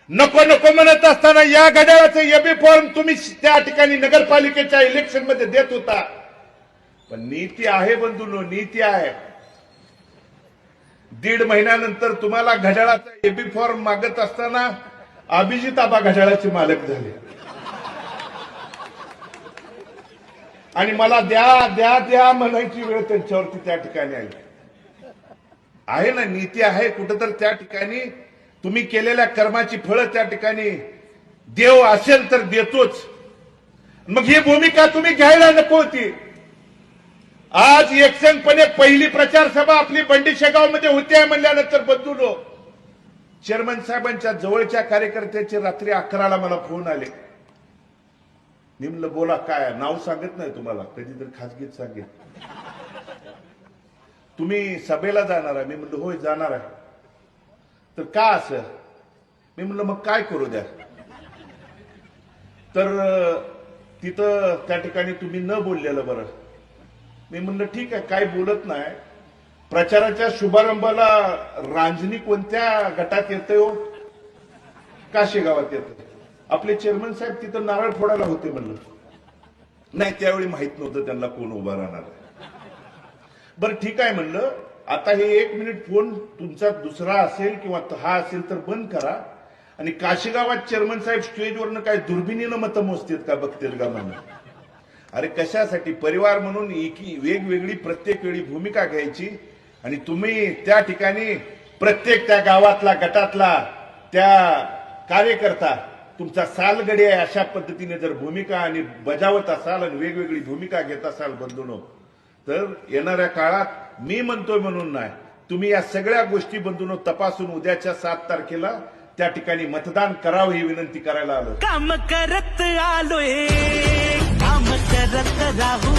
नको नको म्हणत असताना या घड्याळाचं एबी फॉर्म तुम्ही त्या ठिकाणी नगरपालिकेच्या इलेक्शन मध्ये देत होता. पण नीती आहे बंधूंनो, नीती आहे. 1.5 महिन्यानंतर तुम्हाला घड्याळाचा एबी फॉर्म मागत असताना अभिजित आबा घड्याळाचे मालक झाले आणि मला द्या द्या द्या म्हणायची वेळ त्यांच्यावरती त्या ठिकाणी आली. आहे ना, नीती आहे. कुठंतर त्या ठिकाणी तुम्ही केलेल्या कर्माची फळं त्या ठिकाणी देव असेल तर देतोच. मग ही भूमिका तुम्ही घ्यायला नको होती. आज एकसंघपणे पहिली प्रचार सभा आपली बंडी शेगाव मध्ये होती म्हणल्यानंतर बंधूंनो, चेअरमन साहेबांच्या जवळच्या कार्यकर्त्याचे रात्री 11ला मला फोन आले. मी म्हणलं बोला काय, नाव सांगत नाही तुम्हाला, कधीतरी खासगीत सांगेन. तुम्ही सभेला जाणार आहे? मी म्हणलं होय जाणार आहे. तर का असं? मी म्हणलं मग काय करू द्या. तर तिथं त्या ठिकाणी तुम्ही न बोललेलं बरं. मी म्हणलं ठीक आहे, काय बोलत नाही. प्रचाराच्या शुभारंभाला रांजणी कोणत्या गटात येते हो? काशे गावात येते. आपले चेअरमन साहेब तिथं नारळ फोडायला होते म्हणलं. नाही, त्यावेळी माहित नव्हतं त्यांना कोण उभा राहणार. बरं ठीक आहे म्हणलं, आता हे 1 मिनिट फोन तुमचा दुसरा असेल किंवा हा असेल तर बंद करा आणि काशीगावात चेअरमन साहेब स्टेजवरनं काय दुर्बिणीनं मतं मोजतात का बघतील का म्हणून. अरे कशासाठी? परिवार म्हणून वेगवेगळी प्रत्येक वेळी भूमिका घ्यायची आणि तुम्ही त्या ठिकाणी प्रत्येक त्या गावातला गटातला त्या कार्यकर्ता तुमचा सालगडी आहे अशा पद्धतीने जर भूमिका आणि बजावत असाल आणि वेगवेगळी भूमिका घेत असाल बंधूंनो, तर येणाऱ्या काळात मी म्हणतोय म्हणून नाही, तुम्ही या सगळ्या गोष्टी बंधूंनो तपासून उद्याच्या 7 तारखेला त्या ठिकाणी मतदान करावं ही विनंती करायला आलो. काम करत आलोय, काम करत राहू.